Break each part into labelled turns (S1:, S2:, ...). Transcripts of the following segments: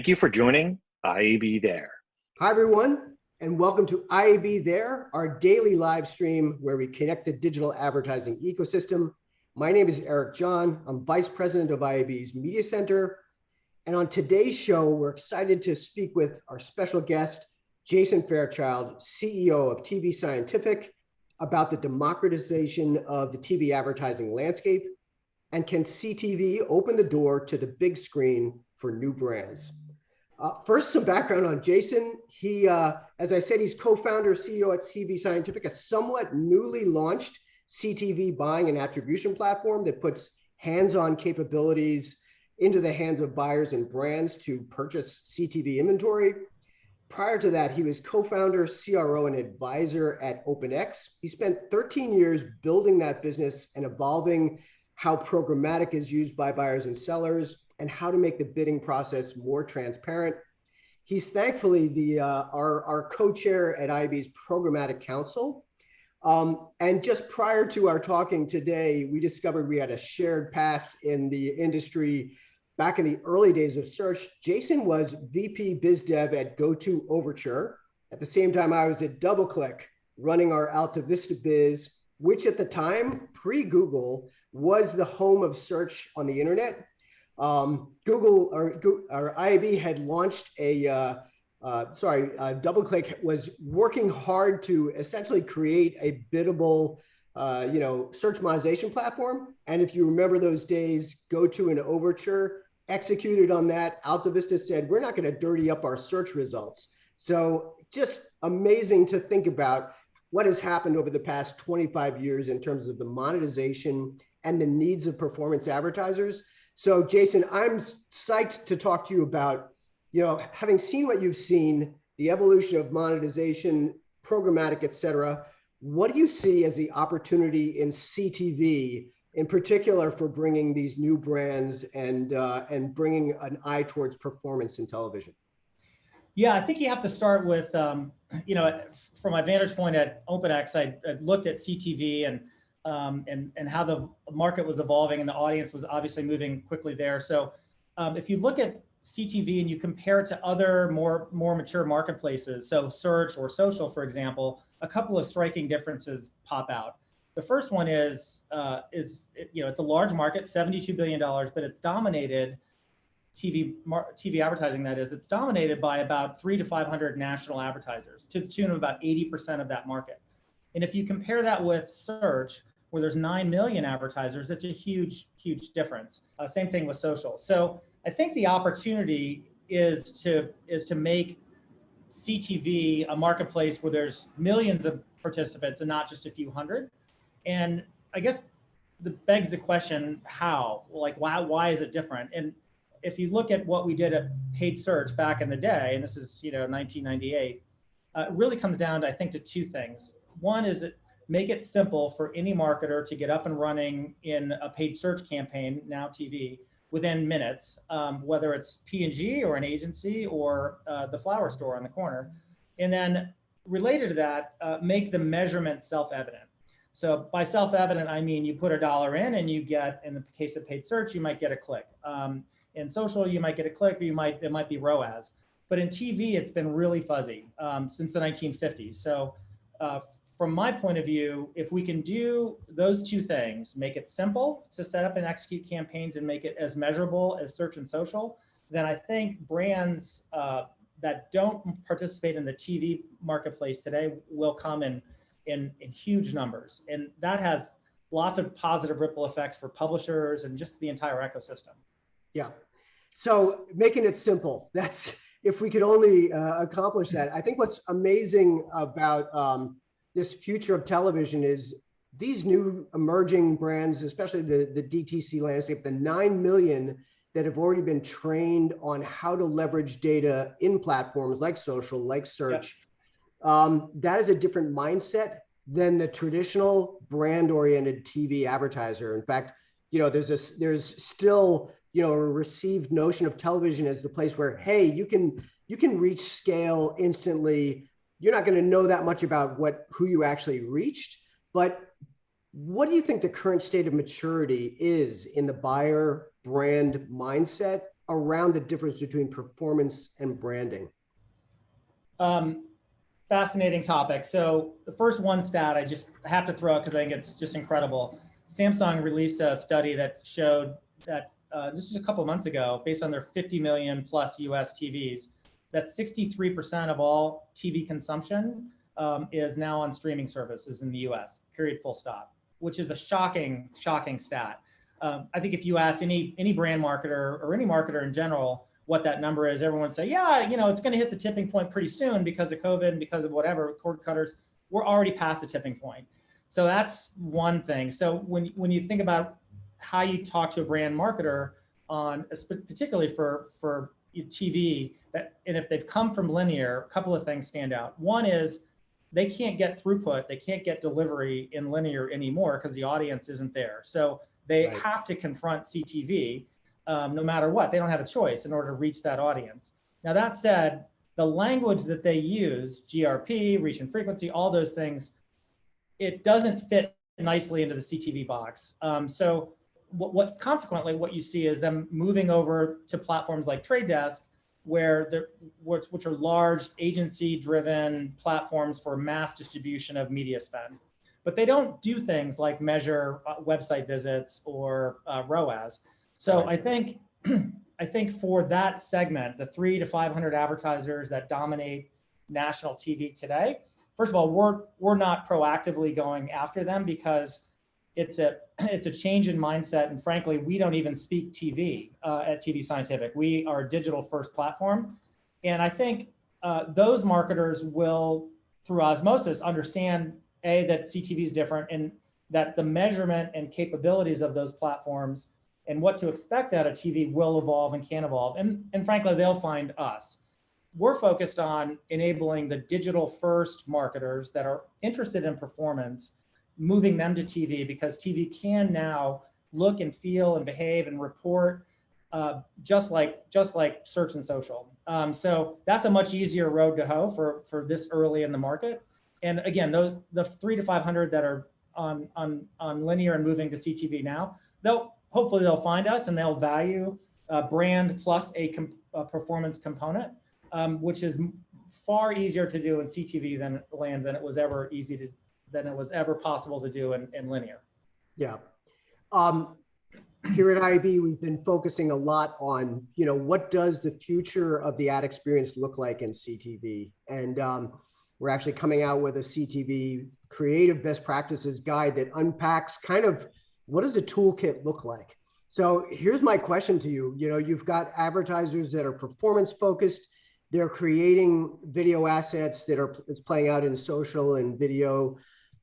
S1: Thank you for joining IAB There.
S2: Hi, everyone, and welcome to IAB There, our daily live stream where we connect the digital advertising ecosystem. My name is Eric John. I'm Vice President of IAB's Media Center. And on today's show, we're excited to speak with our special guest, Jason Fairchild, CEO of TV Scientific, about the democratization of the TV advertising landscape. And can CTV open the door to the big screen for new brands? First, some background on Jason. He, as I said, he's co-founder, CEO at CTV Scientific, a somewhat newly launched CTV buying and attribution platform that puts hands-on capabilities into the hands of buyers and brands to purchase CTV inventory. Prior to that, he was co-founder, CRO, and advisor at OpenX. He spent 13 years building that business and evolving how programmatic is used by buyers and sellers, and how to make the bidding process more transparent. He's thankfully our co-chair at IAB's Programmatic Council. And just prior to our talking today, we discovered we had a shared path in the industry. Back in the early days of search, Jason was VP Biz Dev at Go-To Overture. At the same time, I was at DoubleClick, running our Alta Vista Biz, which at the time, pre-Google, was the home of search on the internet. IAB had launched DoubleClick was working hard to essentially create a biddable, search monetization platform. And if you remember those days, Go-To and Overture executed on that. Alta Vista said, we're not going to dirty up our search results. So just amazing to think about what has happened over the past 25 years in terms of the monetization and the needs of performance advertisers. So Jason, I'm psyched to talk to you about, having seen what you've seen, the evolution of monetization, programmatic, et cetera. What do you see as the opportunity in CTV, in particular for bringing these new brands and bringing an eye towards performance in television?
S3: Yeah, I think you have to start with, from my vantage point at OpenX, I looked at CTV and how the market was evolving, and the audience was obviously moving quickly there. So if you look at CTV and you compare it to other more mature marketplaces, so search or social, for example, a couple of striking differences pop out. The first one is it's a large market, $72 billion, but it's dominated, TV advertising that is, it's dominated by about 300 to 500 national advertisers to the tune of about 80% of that market. And if you compare that with search, where there's 9 million advertisers, it's a huge, huge difference. Same thing with social. So I think the opportunity is to make CTV a marketplace where there's millions of participants and not just a few hundred. And I guess that begs the question, how? Like, why is it different? And if you look at what we did at paid search back in the day, and this is 1998, it really comes down to, I think, to two things. One is that make it simple for any marketer to get up and running in a paid search campaign, now TV, within minutes, whether it's P&G or an agency or the flower store on the corner. And then related to that, make the measurement self-evident. So by self-evident, I mean you put $1 in and you get, in the case of paid search, you might get a click. In social, you might get a click, or it might be ROAS. But in TV, it's been really fuzzy since the 1950s. So from my point of view, if we can do those two things, make it simple to set up and execute campaigns and make it as measurable as search and social, then I think brands that don't participate in the TV marketplace today will come in huge numbers. And that has lots of positive ripple effects for publishers and just the entire ecosystem.
S2: Yeah. So making it simple, that's, if we could only accomplish that. I think what's amazing about this future of television is these new emerging brands, especially the DTC landscape, the 9 million that have already been trained on how to leverage data in platforms like social, like search. Yeah. That is a different mindset than the traditional brand-oriented TV advertiser. In fact, there's still a received notion of television as the place where, hey, you can reach scale instantly. You're not going to know that much about who you actually reached, but what do you think the current state of maturity is in the buyer brand mindset around the difference between performance and branding?
S3: Fascinating topic. So the first one stat I just have to throw out because I think it's just incredible. Samsung released a study that showed that just a couple of months ago, based on their 50 million plus US TVs, that 63% of all TV consumption is now on streaming services in the US, period, full stop, which is a shocking stat. I think if you asked any brand marketer or any marketer in general what that number is, everyone would say, yeah, it's going to hit the tipping point pretty soon because of COVID and because of whatever, cord cutters. We're already past the tipping point. So that's one thing. So when you think about how you talk to a brand marketer on, particularly for TV, and if they've come from linear, a couple of things stand out. One is they can't get throughput, they can't get delivery in linear anymore because the audience isn't there. So they have to confront CTV no matter what. They don't have a choice in order to reach that audience. Now that said, the language that they use, GRP, reach and frequency, all those things, it doesn't fit nicely into the CTV box. So consequently, what you see is them moving over to platforms like Trade Desk, which are large agency-driven platforms for mass distribution of media spend. But they don't do things like measure website visits or ROAS. So I think for that segment, the 300 to 500 advertisers that dominate national TV today, first of all, we're not proactively going after them because it's a change in mindset, and frankly, we don't even speak TV at TV Scientific. We are a digital first platform, and I think those marketers will, through osmosis, understand that CTV is different and that the measurement and capabilities of those platforms and what to expect out of TV will evolve and can evolve. And frankly, they'll find us. We're focused on enabling the digital first marketers that are interested in performance, moving them to TV, because TV can now look and feel and behave and report just like search and social. So that's a much easier road to hoe for this early in the market. And again, the 300 to 500 that are on linear and moving to CTV now, hopefully they'll find us and they'll value brand plus a performance component, which is far easier to do in CTV than it was ever possible to do in linear.
S2: Yeah. Here at IAB, we've been focusing a lot on, what does the future of the ad experience look like in CTV? And we're actually coming out with a CTV creative best practices guide that unpacks kind of what does the toolkit look like? So here's my question to you. You've got advertisers that are performance focused. They're creating video assets it's playing out in social and video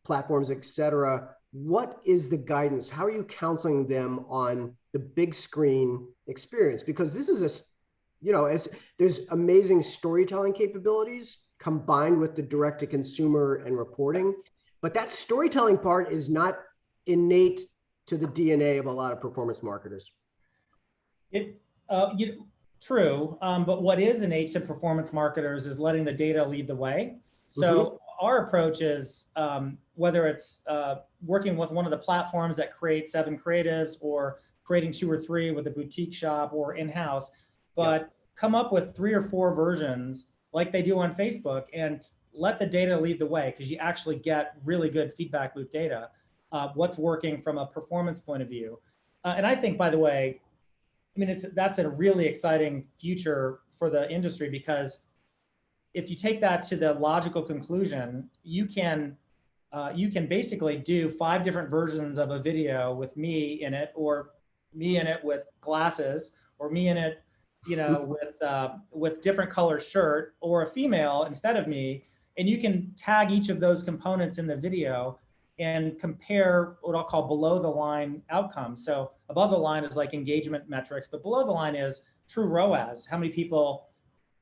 S2: platforms, et cetera. What is the guidance? How are you counseling them on the big screen experience? Because this is there's amazing storytelling capabilities combined with the direct to consumer and reporting, but that storytelling part is not innate to the DNA of a lot of performance marketers.
S3: True, but what is innate to performance marketers is letting the data lead the way. So our approach is whether it's working with one of the platforms that create 7 creatives or creating 2 or 3 with a boutique shop or in-house, but come up with 3 or 4 versions like they do on Facebook and let the data lead the way, because you actually get really good feedback loop data, what's working from a performance point of view. And I think, by the way, that's a really exciting future for the industry, because if you take that to the logical conclusion, you can basically do 5 different versions of a video with me in it, or me in it with glasses, or me in it, with different color shirt, or a female instead of me, and you can tag each of those components in the video and compare what I'll call below the line outcomes. So above the line is like engagement metrics, but below the line is true ROAS, how many people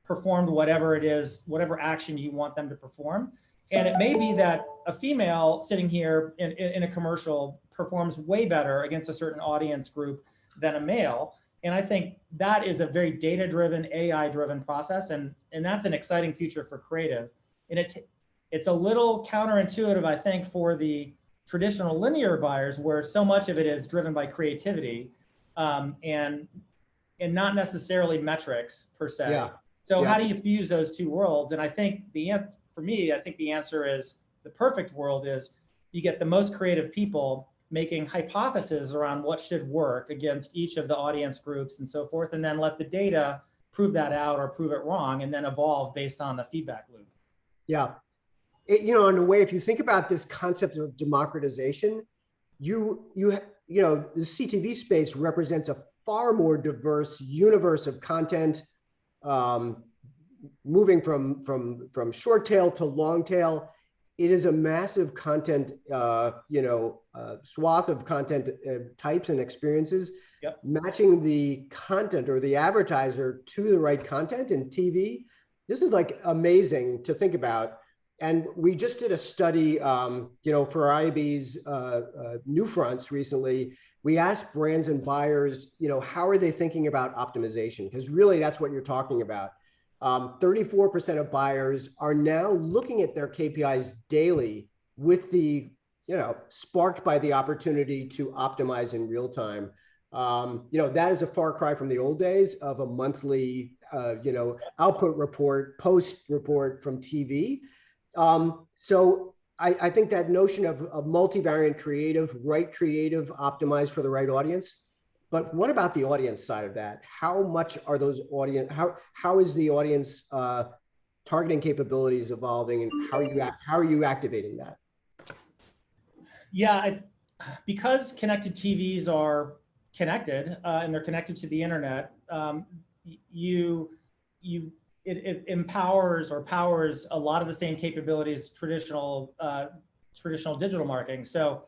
S3: performed whatever it is, whatever action you want them to perform. And it may be that a female sitting here in a commercial performs way better against a certain audience group than a male. And I think that is a very data-driven, AI-driven process, and that's an exciting future for creative. And it's a little counterintuitive, I think, for the traditional linear buyers, where so much of it is driven by creativity. And and not necessarily metrics per se.
S2: Yeah.
S3: So
S2: Yeah.
S3: how do you fuse those two worlds? And I think for me, I think the answer is the perfect world is you get the most creative people making hypotheses around what should work against each of the audience groups and so forth, and then let the data prove that out or prove it wrong, and then evolve based on the feedback loop.
S2: Yeah. In a way, if you think about this concept of democratization, the CTV space represents a far more diverse universe of content, moving from short tail to long tail. It is a massive content, swath of content types and experiences.
S3: Yep.
S2: Matching the content or the advertiser to the right content in TV. This is like amazing to think about. And we just did a study, for IAB's New Fronts recently. We asked brands and buyers, how are they thinking about optimization? Because really that's what you're talking about. 34% of buyers are now looking at their KPIs daily with the, sparked by the opportunity to optimize in real time. That is a far cry from the old days of a monthly, output report, post report from TV. So I think that notion of multivariant creative, right creative, optimized for the right audience. But what about the audience side of that? How much are those audience? How is the audience targeting capabilities evolving, and how are you activating that?
S3: Yeah, because connected TVs are connected and they're connected to the internet, it empowers or powers a lot of the same capabilities traditional digital marketing. So,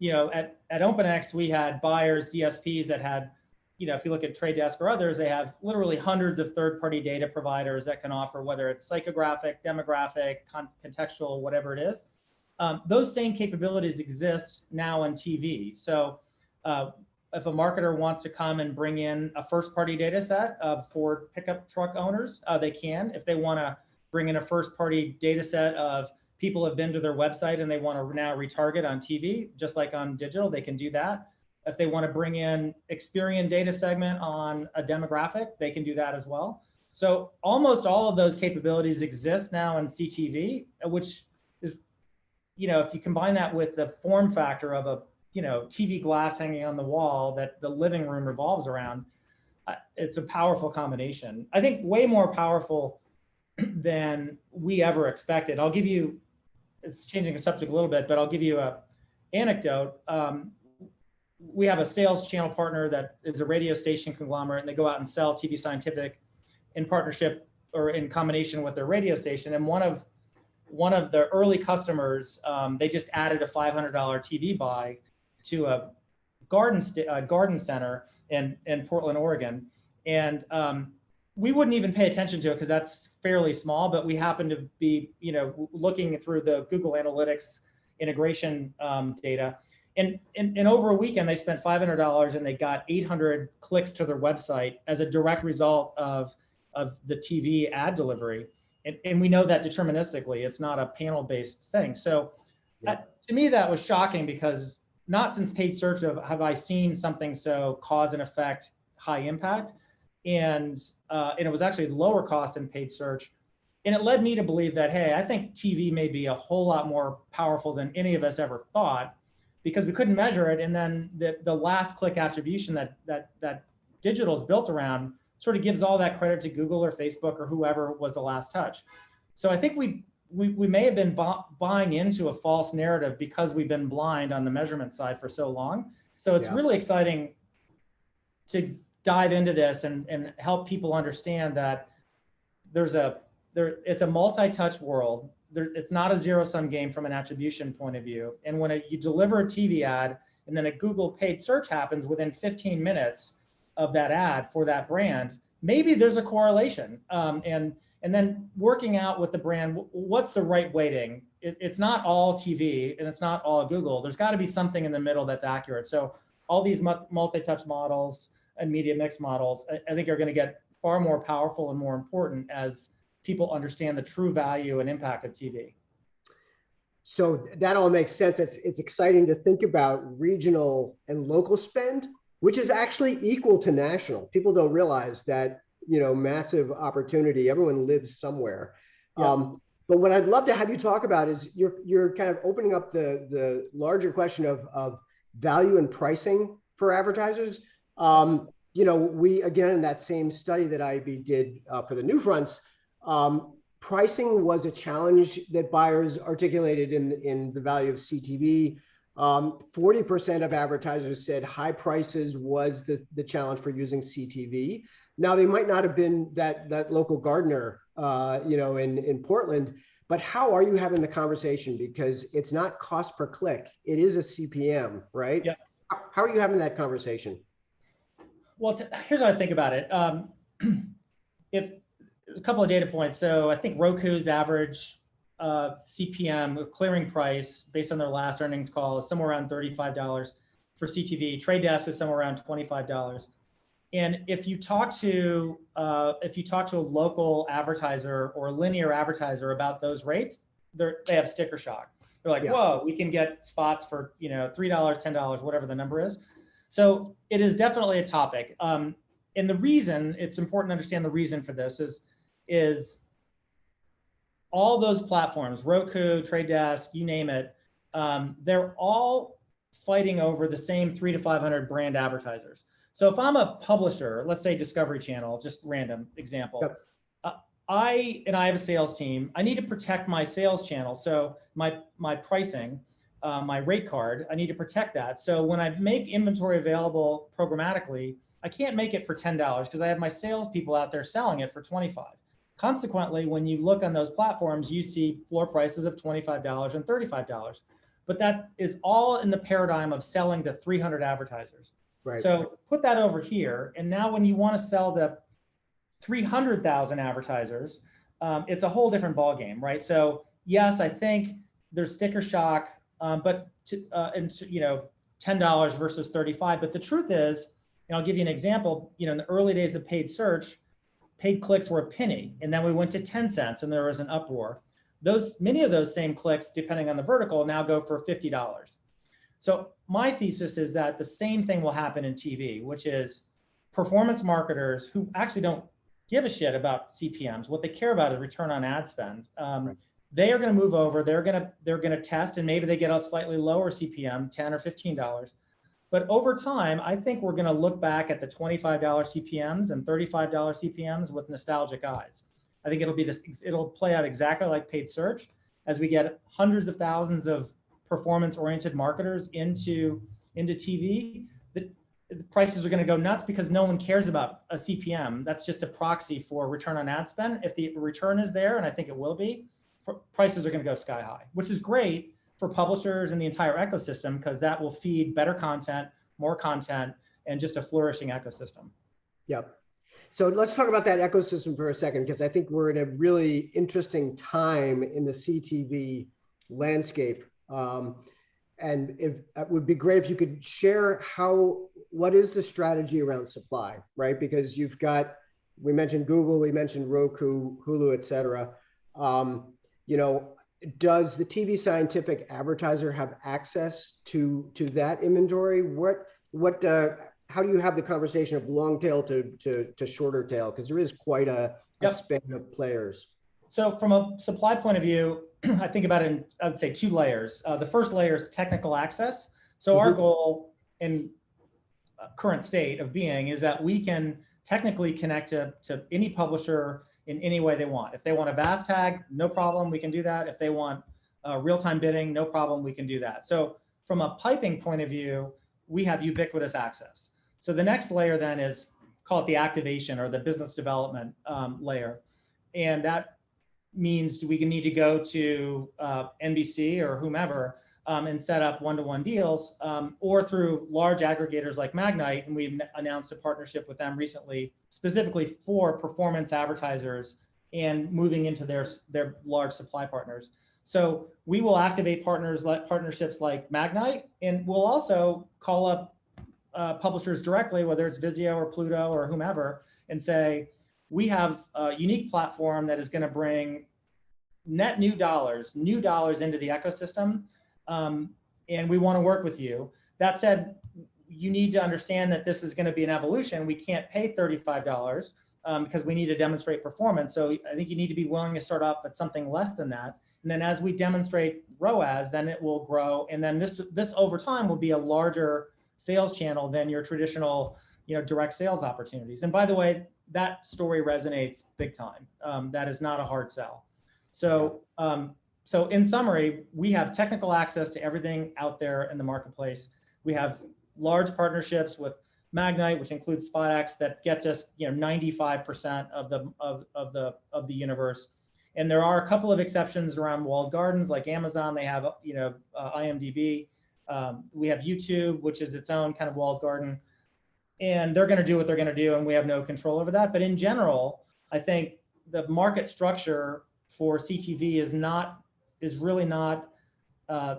S3: at OpenX, we had buyers, DSPs that had, if you look at Trade Desk or others, they have literally hundreds of third-party data providers that can offer, whether it's psychographic, demographic, contextual, whatever it is. Those same capabilities exist now on TV. So if a marketer wants to come and bring in a first-party data set of Ford pickup truck owners, they can. If they want to bring in a first-party data set of people have been to their website and they want to now retarget on TV, just like on digital, they can do that. If they want to bring in Experian data segment on a demographic, they can do that as well. So almost all of those capabilities exist now in CTV, which is, if you combine that with the form factor of a TV glass hanging on the wall that the living room revolves around, it's a powerful combination. I think way more powerful than we ever expected. I'll give you, it's changing the subject a little bit, but I'll give you a anecdote. We have a sales channel partner that is a radio station conglomerate, and they go out and sell TV Scientific in partnership or in combination with their radio station. And one of the early customers, they just added a $500 TV buy to a garden center in Portland, Oregon. And we wouldn't even pay attention to it because that's fairly small, but we happened to be, looking through the Google Analytics integration data. And over a weekend, they spent $500 and they got 800 clicks to their website as a direct result of the TV ad delivery. And we know that deterministically, it's not a panel-based thing. So to me, that was shocking because not since paid search have I seen something so cause and effect, high impact. And it was actually lower cost than paid search. And it led me to believe that, hey, I think TV may be a whole lot more powerful than any of us ever thought, because we couldn't measure it. And then the last click attribution that digital is built around sort of gives all that credit to Google or Facebook or whoever was the last touch. So I think we may have been buying into a false narrative because we've been blind on the measurement side for so long. So it's really exciting to dive into this and help people understand that it's a multi-touch world. It's not a zero-sum game from an attribution point of view. And when you deliver a TV ad and then a Google paid search happens within 15 minutes of that ad for that brand, maybe there's a correlation. And then working out with the brand, what's the right weighting? It's not all TV and it's not all Google. There's got to be something in the middle that's accurate. So all these multi-touch models and media mix models, I think are going to get far more powerful and more important as people understand the true value and impact of TV.
S2: So that all makes sense. It's exciting to think about regional and local spend which is actually equal to national. People don't realize that, massive opportunity. Everyone lives somewhere.
S3: Yeah.
S2: But what I'd love to have you talk about is you're kind of opening up the larger question of value and pricing for advertisers. We, again, in that same study that IAB did for the New Fronts, pricing was a challenge that buyers articulated in the value of CTV. 40% of advertisers said high prices was the challenge for using CTV. Now, they might not have been that local gardener, in Portland, but how are you having the conversation? Because it's not cost per click. It is a CPM, right?
S3: Yeah.
S2: How are you having that conversation?
S3: Well, here's how I think about it. If a couple of data points. So I think Roku's average CPM clearing price based on their last earnings call is somewhere around $35 for CTV. Trade Desk is somewhere around $25. And if you talk to a local advertiser or a linear advertiser about those rates, they have sticker shock. They're like, whoa, we can get spots for $3, $10, whatever the number is. So it is definitely a topic. And the reason, it's important to understand the reason for this is all those platforms, Roku, Trade Desk, you name it, they're all fighting over the same 300 to 500 brand advertisers. So if I'm a publisher, let's say Discovery Channel, just random example, I have a sales team. I need to protect my sales channel. So my pricing, my rate card, I need to protect that. So when I make inventory available programmatically, I can't make it for $10 because I have my salespeople out there selling it for $25. Consequently, when you look on those platforms, you see floor prices of $25 and $35. But that is all in the paradigm of selling to 300 advertisers.
S2: Right.
S3: So put that over here. And now when you want to sell to 300,000 advertisers, it's a whole different ballgame, right? So yes, I think there's sticker shock, but $10 versus 35. But the truth is, and I'll give you an example, in the early days of paid search, paid clicks were a penny, and then we went to 10 cents and there was an uproar. Many of those same clicks, depending on the vertical, now go for $50. So my thesis is that the same thing will happen in TV, which is performance marketers who actually don't give a shit about CPMs. What they care about is return on ad spend.
S2: Right.
S3: They are going to move over. They're going to test, and maybe they get a slightly lower CPM, $10 or $15. But over time, I think we're going to look back at the $25 CPMs and $35 CPMs with nostalgic eyes. I think it'll play out exactly like paid search as we get hundreds of thousands of performance-oriented marketers into TV. The prices are going to go nuts because no one cares about a CPM. That's just a proxy for return on ad spend. If the return is there, and I think it will be, prices are going to go sky high, which is great for publishers and the entire ecosystem because that will feed better content, more content, and just a flourishing ecosystem.
S2: Yep. So let's talk about that ecosystem for a second, because I think we're in a really interesting time in the CTV landscape. And it would be great if you could share what is the strategy around supply, right? Because we mentioned Google, we mentioned Roku, Hulu, et cetera. Does the TV scientific advertiser have access to that inventory? How do you have the conversation of long tail to shorter tail? Because there is quite a span of players.
S3: So from a supply point of view, I think about it in, I would say, two layers. The first layer is technical access. So our goal in current state of being is that we can technically connect to any publisher in any way they want. If they want a VAS tag, no problem, we can do that. If they want real-time bidding, no problem, we can do that. So from a piping point of view, we have ubiquitous access. So the next layer then is, call it the activation or the business development layer. And that means we need to go to NBC or whomever and set up one-to-one deals, or through large aggregators like Magnite. And we've announced a partnership with them recently, specifically for performance advertisers and moving into their large supply partners. So we will activate partnerships like Magnite, and we'll also call up publishers directly, whether it's Vizio or Pluto or whomever, and say, we have a unique platform that is going to bring net new dollars into the ecosystem, and we want to work with you. That said, you need to understand that this is going to be an evolution. We can't pay $35 because we need to demonstrate performance. So I think you need to be willing to start up at something less than that. And then as we demonstrate ROAS, then it will grow. And then this over time will be a larger sales channel than your traditional, direct sales opportunities. And by the way, that story resonates big time. That is not a hard sell. So, so in summary, we have technical access to everything out there in the marketplace. We have large partnerships with Magnite, which includes SpotX, that gets us 95% of the universe. And there are a couple of exceptions around walled gardens, like Amazon. They have IMDb. We have YouTube, which is its own kind of walled garden, and they're going to do what they're going to do, and we have no control over that. But in general, I think the market structure for CTV is really not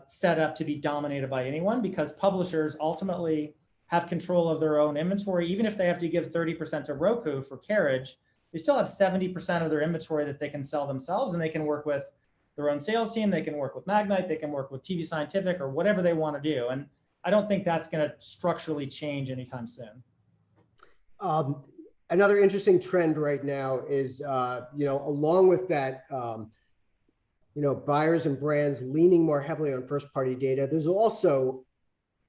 S3: set up to be dominated by anyone, because publishers ultimately have control of their own inventory. Even if they have to give 30% to Roku for carriage, they still have 70% of their inventory that they can sell themselves, and they can work with their own sales team. They can work with Magnite. They can work with TV Scientific or whatever they want to do. And I don't think that's going to structurally change anytime soon.
S2: Another interesting trend right now is, along with that, buyers and brands leaning more heavily on first-party data, there's also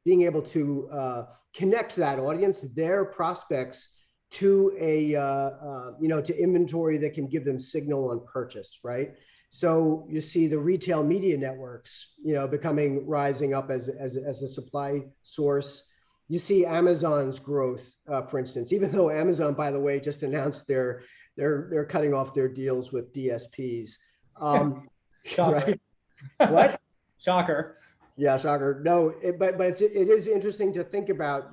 S2: being able to connect that audience, their prospects, to to inventory that can give them signal on purchase, right? So you see the retail media networks, rising up as a supply source. You see Amazon's growth, for instance, even though Amazon, by the way, just announced they're cutting off their deals with DSPs.
S3: Shocker.
S2: Right? What?
S3: Shocker.
S2: Yeah, shocker. No, but it is interesting to think about,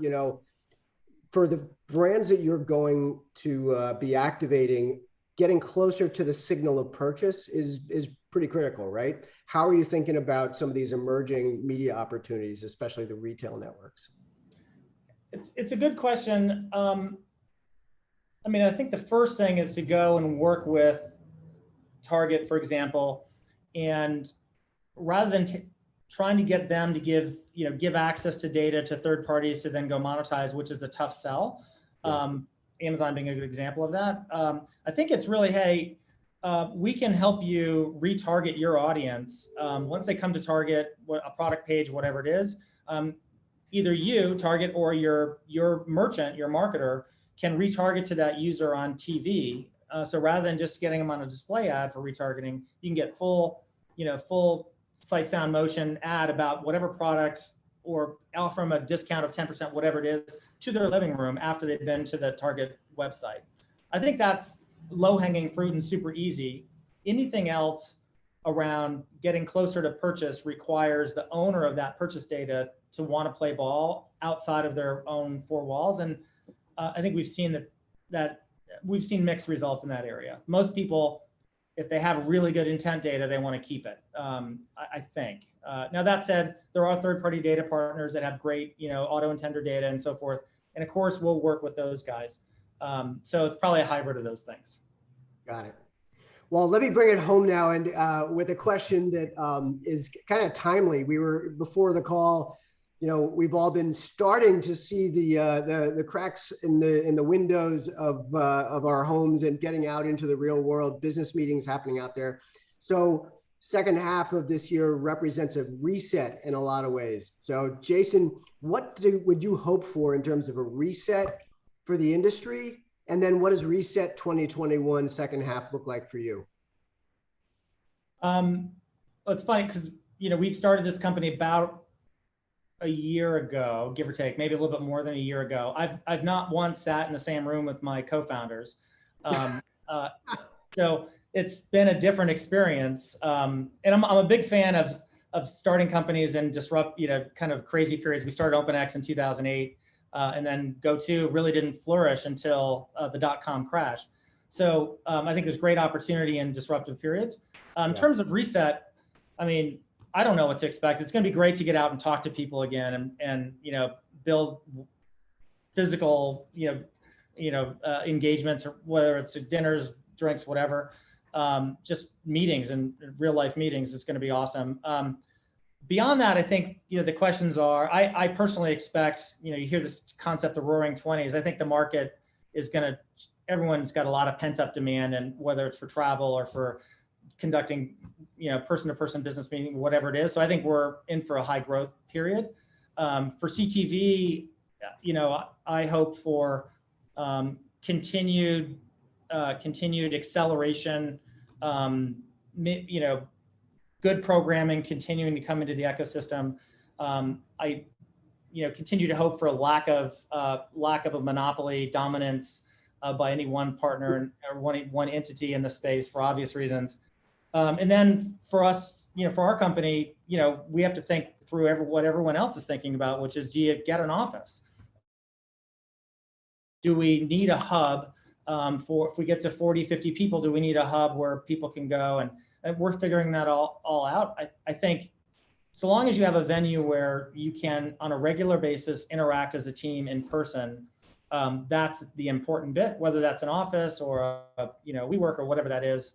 S2: for the brands that you're going to be activating, getting closer to the signal of purchase is pretty critical, right? How are you thinking about some of these emerging media opportunities, especially the retail networks?
S3: It's a good question. I think the first thing is to go and work with Target, for example, and rather than trying to get them to give access to data to third parties to then go monetize, which is a tough sell. Amazon being a good example of that. I think it's really, hey, we can help you retarget your audience. Once they come to Target, a product page, whatever it is, either you, Target, or your merchant, your marketer, can retarget to that user on TV. So rather than just getting them on a display ad for retargeting, you can get full sight, sound, motion ad about whatever products, or offer them a discount of 10%, whatever it is, to their living room after they've been to the Target website. I think that's low-hanging fruit and super easy. Anything else around getting closer to purchase requires the owner of that purchase data to want to play ball outside of their own four walls. And I think we've seen that we've seen mixed results in that area. Most people, if they have really good intent data, they want to keep it, I think. Now, that said, there are third-party data partners that have great, auto-intender data and so forth. And of course, we'll work with those guys. So it's probably a hybrid of those things.
S2: Got it. Well, let me bring it home now, and with a question that is kind of timely. We were, before the call, we've all been starting to see the cracks in the windows of our homes and getting out into the real world, business meetings happening out there. So second half of this year represents a reset in a lot of ways. So Jason, what would you hope for in terms of a reset for the industry? And then what does reset 2021 second half look like for you?
S3: It's funny because, we've started this company about a year ago, give or take, maybe a little bit more than a year ago. I've not once sat in the same room with my co-founders. So it's been a different experience. And I'm a big fan of starting companies and disrupt, kind of crazy periods. We started OpenX in 2008, and then GoTo really didn't flourish until the .com crash. So I think there's great opportunity in disruptive periods. In terms of reset, I don't know what to expect. It's going to be great to get out and talk to people again and build physical, engagements, or whether it's dinners, drinks, whatever, just meetings and real life meetings. It's going to be awesome. Beyond that, I think, the questions are, I personally expect, you hear this concept of roaring 20s. I think the market is everyone's got a lot of pent up demand, and whether it's for travel or for conducting, person-to-person business meeting, whatever it is. So I think we're in for a high growth period. For CTV, I hope for continued acceleration, good programming continuing to come into the ecosystem. I continue to hope for a lack of a monopoly dominance by any one partner or one entity in the space for obvious reasons. And then for us, for our company, we have to think through what everyone else is thinking about, which is, do you get an office? Do we need a hub if we get to 40, 50 people, do we need a hub where people can go? And we're figuring that all out. I think so long as you have a venue where you can, on a regular basis, interact as a team in person, that's the important bit. Whether that's an office or WeWork or whatever that is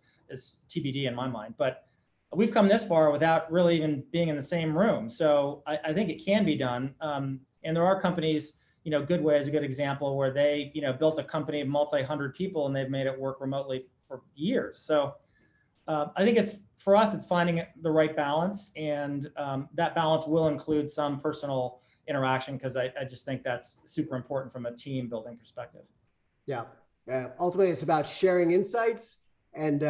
S3: TBD in my mind. But we've come this far without really even being in the same room. So I think it can be done. And there are companies, Goodway is a good example, where they built a company of multi-hundred people and they've made it work remotely for years. So I think for us, it's finding the right balance, and that balance will include some personal interaction, because I just think that's super important from a team building perspective.
S2: Yeah. Ultimately, it's about sharing insights, and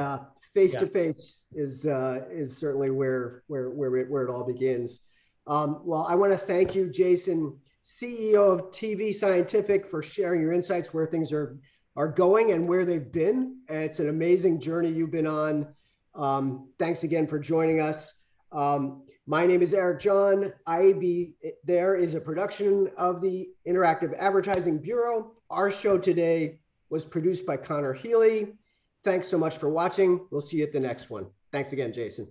S2: face-to-face is certainly where it all begins. Well, I want to thank you, Jason, CEO of TV Scientific, for sharing your insights, where things are going and where they've been. It's an amazing journey you've been on. Thanks again for joining us. My name is Eric John. IAB There is a production of the Interactive Advertising Bureau. Our show today was produced by Connor Healy. Thanks so much for watching. We'll see you at the next one. Thanks again, Jason.